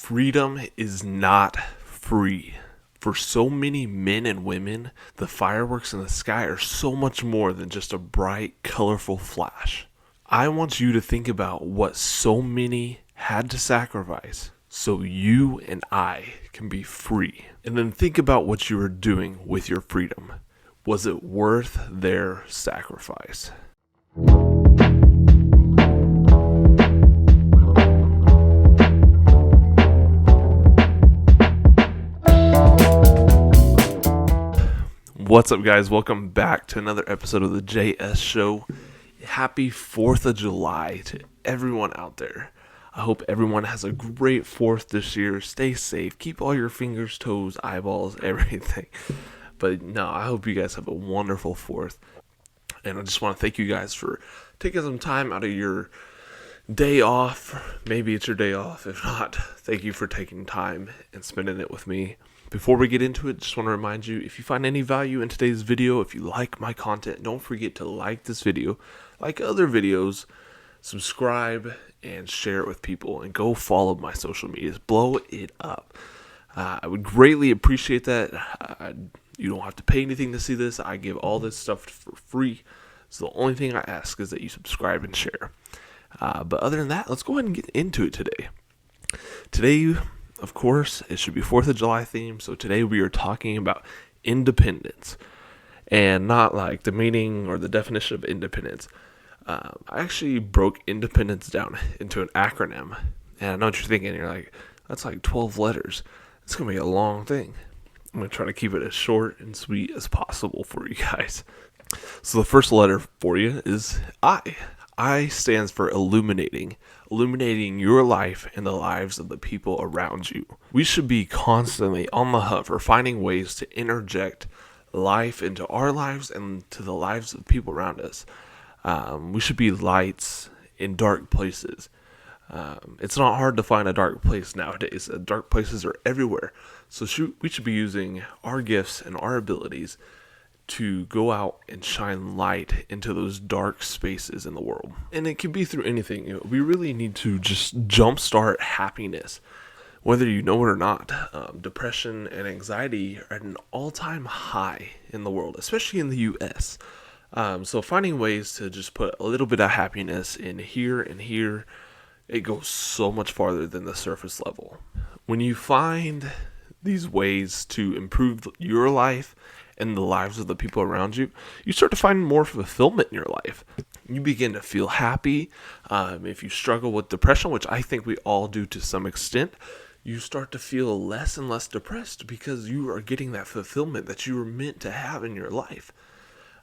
freedom is not free. For so many men and women, the fireworks in the sky are so much more than just a bright, colorful flash. I want you to think about what so many had to sacrifice so you and I can be free. And then think about what you are doing with your freedom. Was it worth their sacrifice? What's up, guys? Welcome back to another episode of the JS Show. Happy 4th of July to everyone out there. I hope everyone has a great 4th this year. Stay safe. Keep all your fingers, toes, eyeballs, everything. But no, I hope you guys have a wonderful 4th. And I just want to thank you guys for taking some time out of your day off. Maybe it's your day off. If not, thank you for taking time and spending it with me. Before we get into it, just want to remind you, if you find any value in today's video, if you like my content, don't forget to like this video, like other videos, subscribe, and share it with people, and go follow my social medias. Blow it up. I would greatly appreciate that. You don't have to pay anything to see this. I give all this stuff for free. So the only thing I ask is that you subscribe and share. But other than that, let's go ahead and get into it today. Today, of course, it should be 4th of July theme. So today we are talking about independence, and not like the meaning or the definition of independence. I actually broke independence down into an acronym. And I know what you're thinking. You're like, that's like 12 letters. It's going to be a long thing. I'm going to try to keep it as short and sweet as possible for you guys. So the first letter for you is I. I stands for illuminating your life and the lives of the people around you. We should be constantly on the hunt for finding ways to interject life into our lives and to the lives of people around us. We should be lights in dark places. It's not hard to find a dark place nowadays. Dark places are everywhere. So we should be using our gifts and our abilities to go out and shine light into those dark spaces in the world. And it can be through anything. We really need to just jumpstart happiness, whether you know it or not. Depression and anxiety are at an all-time high in the world, especially in the U.S. So finding ways to just put a little bit of happiness in here and here, it goes so much farther than the surface level. When you find these ways to improve your life and the lives of the people around you, you start to find more fulfillment in your life. You begin to feel happy. If you struggle with depression, which I think we all do to some extent, you start to feel less and less depressed because you are getting that fulfillment that you were meant to have in your life.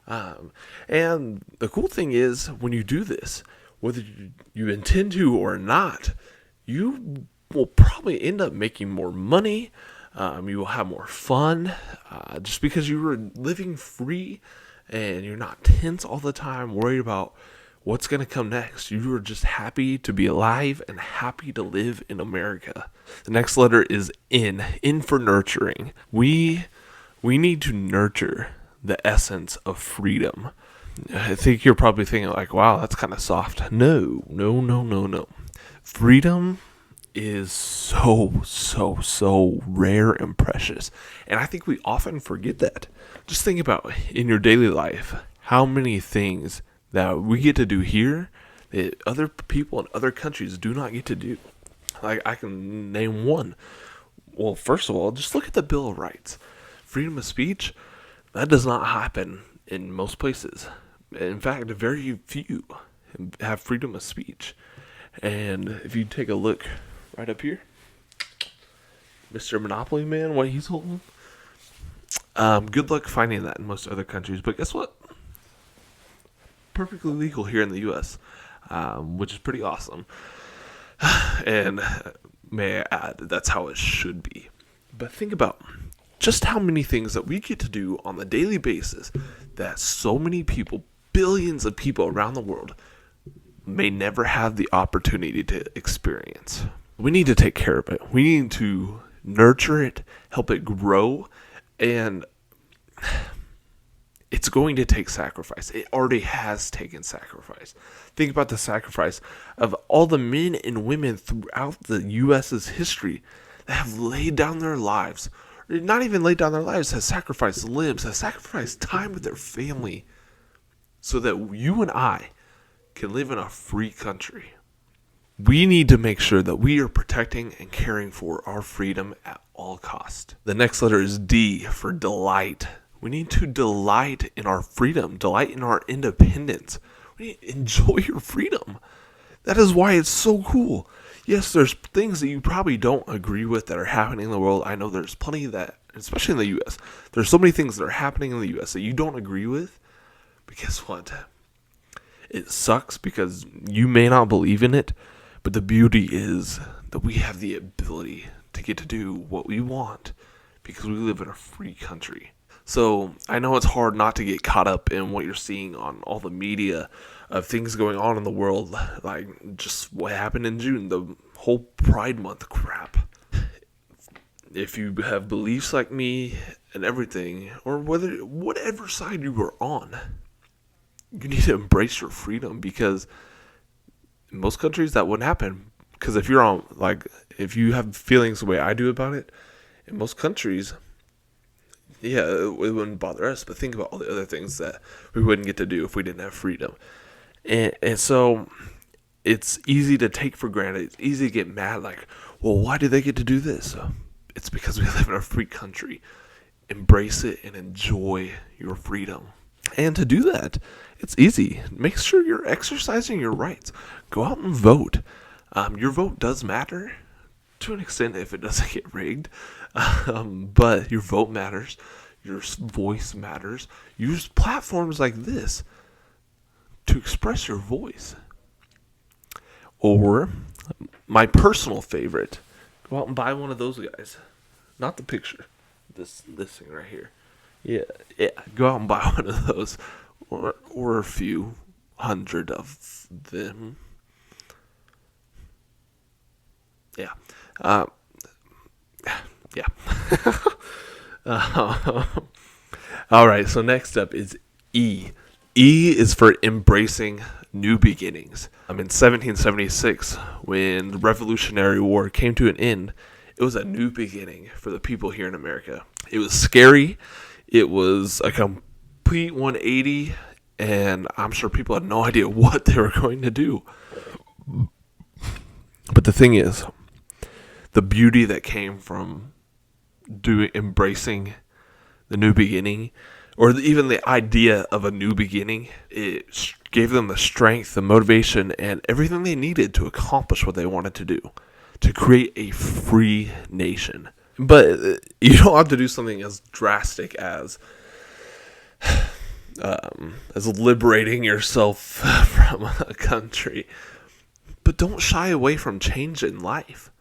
And the cool thing is, when you do this, whether you intend to or not, you will probably end up making more money. You will have more fun, just because you were living free and you're not tense all the time, worried about what's going to come next. You were just happy to be alive and happy to live in America. The next letter is N for nurturing. We need to nurture the essence of freedom. I think you're probably thinking like, wow, that's kind of soft. No. Freedom is so rare and precious. And I think we often forget that. Just think about in your daily life, how many things that we get to do here that other people in other countries do not get to do. Like, I can name one. Well, first of all, just look at the Bill of Rights. Freedom of speech, that does not happen in most places. In fact, very few have freedom of speech. And if you take a look right up here, Mr. Monopoly Man, what he's holding, good luck finding that in most other countries. But guess what? Perfectly legal here in the U.S., which is pretty awesome. And may I add, that's how it should be. But think about just how many things that we get to do on a daily basis that so many people, billions of people around the world, may never have the opportunity to experience. We need to take care of it. We need to nurture it, help it grow, and it's going to take sacrifice. It already has taken sacrifice. Think about the sacrifice of all the men and women throughout the U.S.'s history that have laid down their lives, or not even laid down their lives, have sacrificed limbs, have sacrificed time with their family so that you and I can live in a free country. We need to make sure that we are protecting and caring for our freedom at all costs. The next letter is D for delight. We need to delight in our freedom, delight in our independence. We need to enjoy your freedom. That is why it's so cool. Yes, there's things that you probably don't agree with that are happening in the world. I know there's plenty that, especially in the U.S., there's so many things that are happening in the U.S. that you don't agree with. But guess what? It sucks because you may not believe in it, but the beauty is that we have the ability to get to do what we want because we live in a free country. So I know it's hard not to get caught up in what you're seeing on all the media of things going on in the world, like just what happened in June, the whole Pride Month crap. If you have beliefs like me and everything, or whatever side you are on, you need to embrace your freedom, because in most countries that wouldn't happen. Because if you have feelings the way I do about it, in most countries, yeah, it wouldn't bother us. But think about all the other things that we wouldn't get to do if we didn't have freedom. And so it's easy to take for granted. It's easy to get mad, like, well, why do they get to do this? It's because we live in a free country. Embrace it and enjoy your freedom. And to do that, it's easy. Make sure you're exercising your rights. Go out and vote. Your vote does matter to an extent if it doesn't get rigged. But your vote matters. Your voice matters. Use platforms like this to express your voice. Or, my personal favorite, go out and buy one of those guys. Not the picture. This thing right here. Yeah. Go out and buy one of those. Or a few hundred of them. Yeah. Yeah. All right, so next up is E. E is for embracing new beginnings. In 1776, when the Revolutionary War came to an end, it was a new beginning for the people here in America. It was scary. It was a complete 180, and I'm sure people had no idea what they were going to do. But the thing is, the beauty that came from embracing the new beginning, or even the idea of a new beginning, it gave them the strength, the motivation, and everything they needed to accomplish what they wanted to do, to create a free nation. But you don't have to do something as drastic as liberating yourself from a country. But don't shy away from change in life,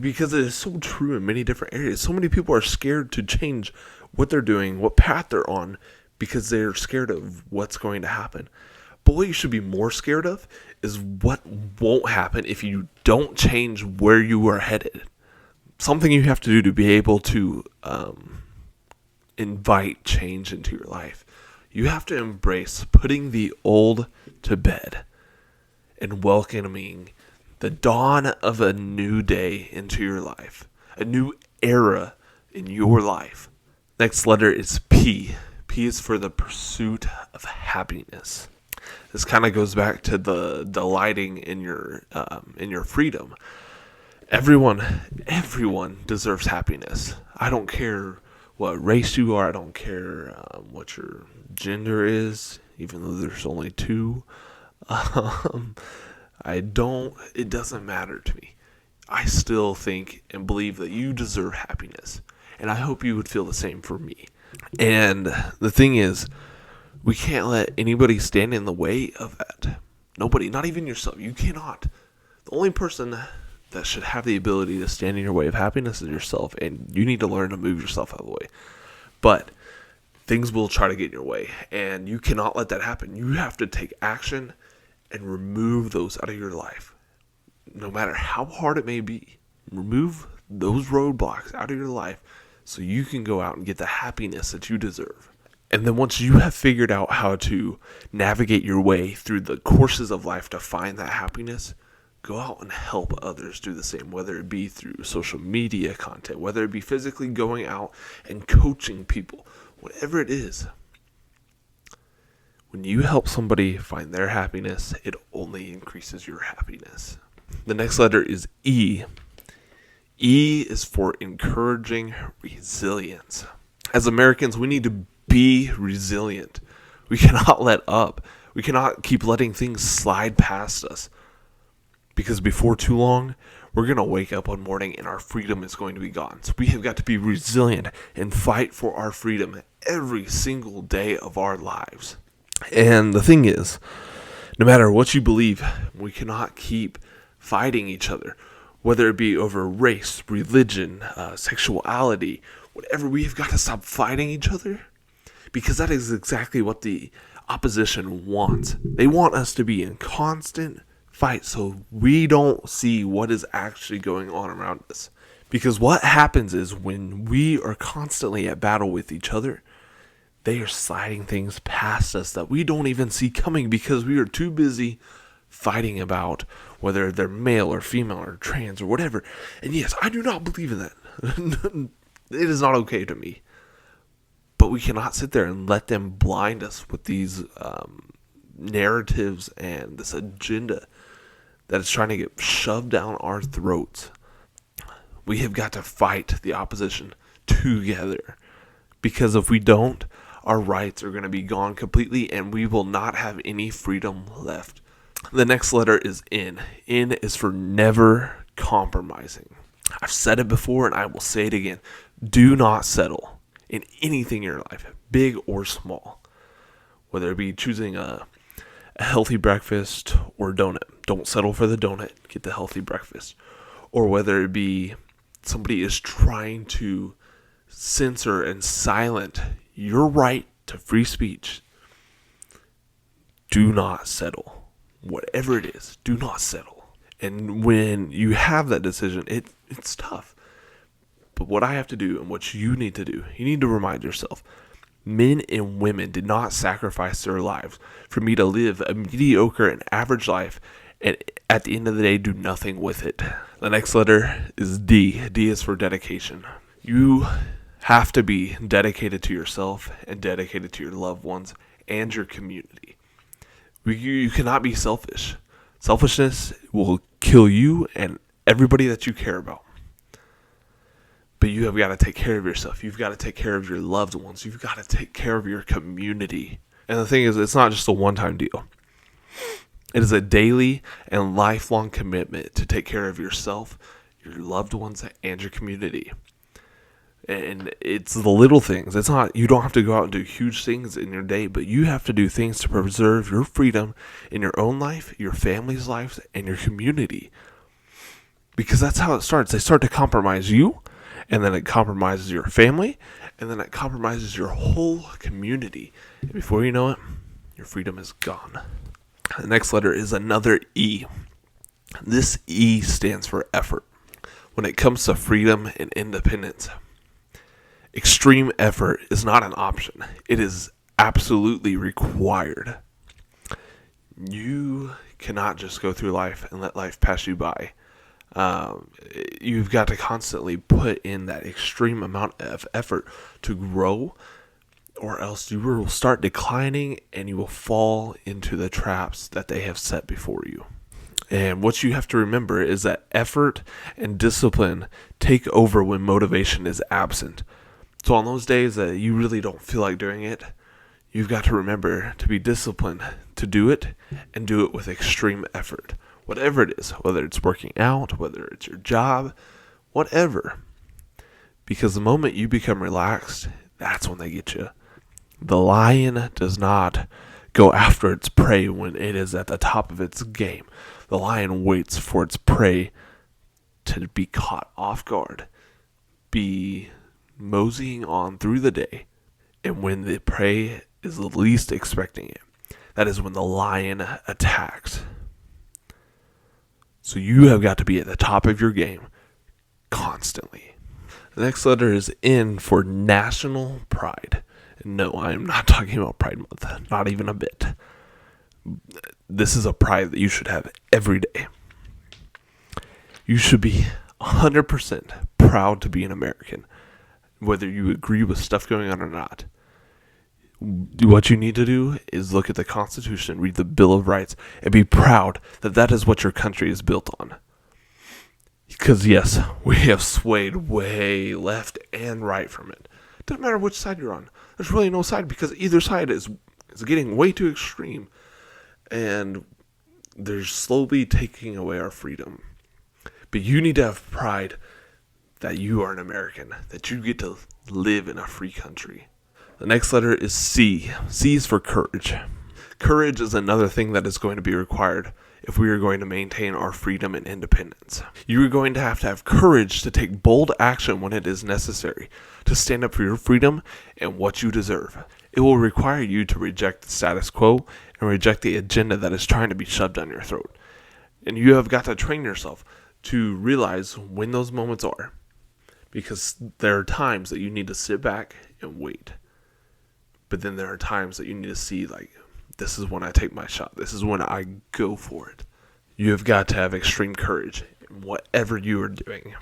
because it is so true in many different areas. So many people are scared to change what they're doing, what path they're on, because they're scared of what's going to happen. But what you should be more scared of is what won't happen if you don't change where you are headed. Something you have to do to be able to invite change into your life. You have to embrace putting the old to bed and welcoming the dawn of a new day into your life, a new era in your life. Next letter is P. P is for the pursuit of happiness. This kind of goes back to the delighting in your freedom. Everyone deserves happiness. I don't care what race you are. I don't care what your gender is, even though there's only two. It doesn't matter to me. I still think and believe that you deserve happiness. And I hope you would feel the same for me. And the thing is, we can't let anybody stand in the way of that. Nobody, not even yourself. You cannot. The only person that should have the ability to stand in your way of happiness is yourself. And you need to learn to move yourself out of the way. But things will try to get in your way. And you cannot let that happen. You have to take action and remove those out of your life. No matter how hard it may be, remove those roadblocks out of your life so you can go out and get the happiness that you deserve. And then once you have figured out how to navigate your way through the courses of life to find that happiness, go out and help others do the same, whether it be through social media content, whether it be physically going out and coaching people, whatever it is. When you help somebody find their happiness, it only increases your happiness. The next letter is E. E is for encouraging resilience. As Americans, we need to be resilient. We cannot let up. We cannot keep letting things slide past us. Because before too long, we're going to wake up one morning and our freedom is going to be gone. So we have got to be resilient and fight for our freedom every single day of our lives. And the thing is, no matter what you believe, we cannot keep fighting each other, whether it be over race, religion, sexuality, whatever. We have got to stop fighting each other, because that is exactly what the opposition wants. They want us to be in constant fight so we don't see what is actually going on around us. Because what happens is when we are constantly at battle with each other, they are sliding things past us that we don't even see coming because we are too busy fighting about whether they're male or female or trans or whatever. And yes, I do not believe in that. It is not okay to me. But we cannot sit there and let them blind us with these narratives and this agenda that is trying to get shoved down our throats. We have got to fight the opposition together. Because if we don't, our rights are going to be gone completely and we will not have any freedom left. The next letter is N. N is for never compromising. I've said it before and I will say it again. Do not settle in anything in your life, big or small. Whether it be choosing a healthy breakfast or donut. Don't settle for the donut. Get the healthy breakfast. Or whether it be somebody is trying to censor and silence your right to free speech. Do not settle. Whatever it is, do not settle. And when you have that decision, it's tough. But what I have to do and what you need to do, you need to remind yourself, men and women did not sacrifice their lives for me to live a mediocre and average life and at the end of the day do nothing with it. The next letter is D. D is for dedication. You have to be dedicated to yourself and dedicated to your loved ones and your community. You cannot be selfish. Selfishness will kill you and everybody that you care about. But you have got to take care of yourself. You've got to take care of your loved ones. You've got to take care of your community. And the thing is, it's not just a one-time deal. It is a daily and lifelong commitment to take care of yourself, your loved ones, and your community. And it's the little things. It's not, you don't have to go out and do huge things in your day, but you have to do things to preserve your freedom in your own life, your family's lives, and your community. Because that's how it starts. They start to compromise you, and then it compromises your family, and then it compromises your whole community. And before you know it, your freedom is gone. The next letter is another E. This E stands for effort. When it comes to freedom and independence, extreme effort is not an option. It is absolutely required. You cannot just go through life and let life pass you by. You've got to constantly put in that extreme amount of effort to grow, or else you will start declining and you will fall into the traps that they have set before you. And what you have to remember is that effort and discipline take over when motivation is absent. So on those days that you really don't feel like doing it, you've got to remember to be disciplined to do it and do it with extreme effort. Whatever it is, whether it's working out, whether it's your job, whatever. Because the moment you become relaxed, that's when they get you. The lion does not go after its prey when it is at the top of its game. The lion waits for its prey to be caught off guard, be moseying on through the day, and when the prey is the least expecting it, that is when the lion attacks. So you have got to be at the top of your game constantly. The next letter is N for national pride. No, I am not talking about Pride Month. Not even a bit. This is a pride that you should have every day. You should be 100% proud to be an American, whether you agree with stuff going on or not. What you need to do is look at the Constitution, read the Bill of Rights, and be proud that that is what your country is built on. Because yes, we have swayed way left and right from it. Doesn't matter which side you're on. There's really no side because either side is getting way too extreme. And they're slowly taking away our freedom. But you need to have pride that you are an American, that you get to live in a free country. The next letter is C. C is for courage. Courage is another thing that is going to be required if we are going to maintain our freedom and independence. You are going to have courage to take bold action when it is necessary, to stand up for your freedom and what you deserve. It will require you to reject the status quo and reject the agenda that is trying to be shoved down your throat. And you have got to train yourself to realize when those moments are. Because there are times that you need to sit back and wait. But then there are times that you need to see, like, this is when I take my shot. This is when I go for it. You have got to have extreme courage in whatever you are doing.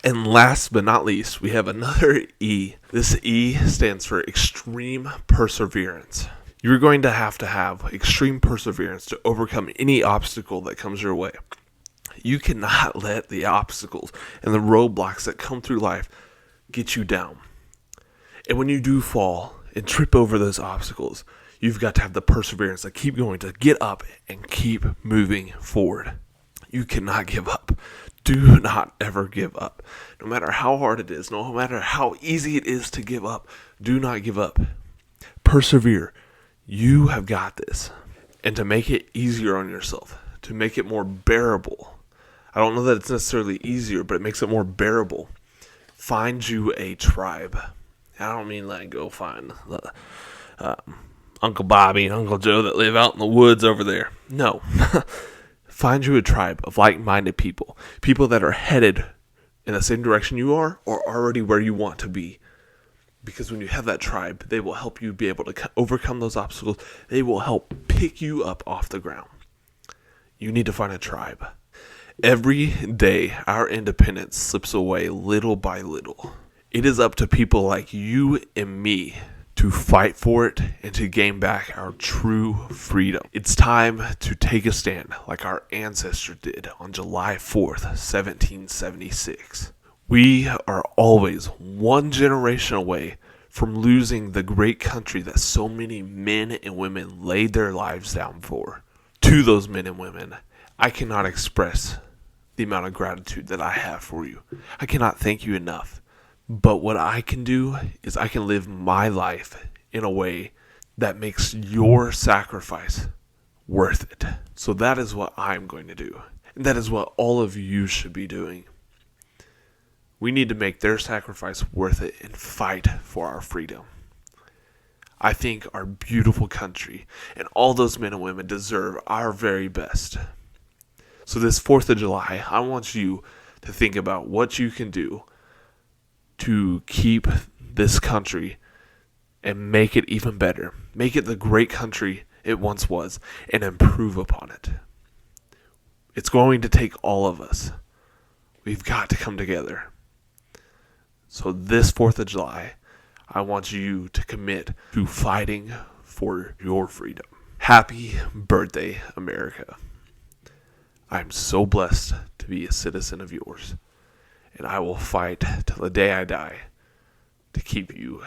And last but not least, we have another E. This E stands for extreme perseverance. You're going to have extreme perseverance to overcome any obstacle that comes your way. You cannot let the obstacles and the roadblocks that come through life get you down. And when you do fall and trip over those obstacles, you've got to have the perseverance to keep going, to get up and keep moving forward. You cannot give up. Do not ever give up. No matter how hard it is, no matter how easy it is to give up, do not give up. Persevere. You have got this. And to make it easier on yourself, to make it more bearable, I don't know that it's necessarily easier, but it makes it more bearable. Find you a tribe. I don't mean like go find Uncle Bobby and Uncle Joe that live out in the woods over there. No. Find you a tribe of like-minded people. People that are headed in the same direction you are or already where you want to be. Because when you have that tribe, they will help you be able to overcome those obstacles. They will help pick you up off the ground. You need to find a tribe. Every day, our independence slips away little by little. It is up to people like you and me to fight for it and to gain back our true freedom. It's time to take a stand like our ancestors did on July 4th, 1776. We are always one generation away from losing the great country that so many men and women laid their lives down for. To those men and women, I cannot express the amount of gratitude that I have for you. I cannot thank you enough. But what I can do is I can live my life in a way that makes your sacrifice worth it. So that is what I'm going to do. And that is what all of you should be doing. We need to make their sacrifice worth it and fight for our freedom. I think our beautiful country and all those men and women deserve our very best. So this 4th of July, I want you to think about what you can do to keep this country and make it even better. Make it the great country it once was and improve upon it. It's going to take all of us. We've got to come together. So this 4th of July, I want you to commit to fighting for your freedom. Happy birthday, America. I'm so blessed to be a citizen of yours. And I will fight till the day I die to keep you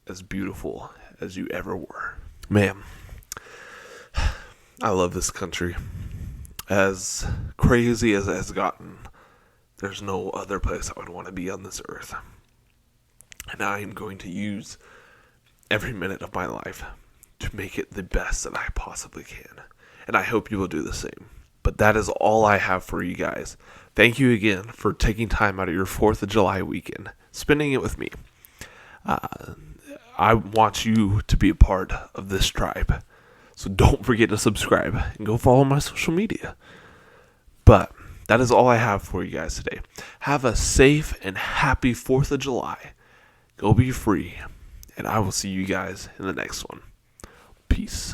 as beautiful as you ever were. Man, I love this country. As crazy as it has gotten, there's no other place I would want to be on this earth. And I am going to use every minute of my life to make it the best that I possibly can. And I hope you will do the same. But that is all I have for you guys. Thank you again for taking time out of your 4th of July weekend, spending it with me. I want you to be a part of this tribe. So don't forget to subscribe and go follow my social media. But that is all I have for you guys today. Have a safe and happy 4th of July. Go be free and I will see you guys in the next one. Peace.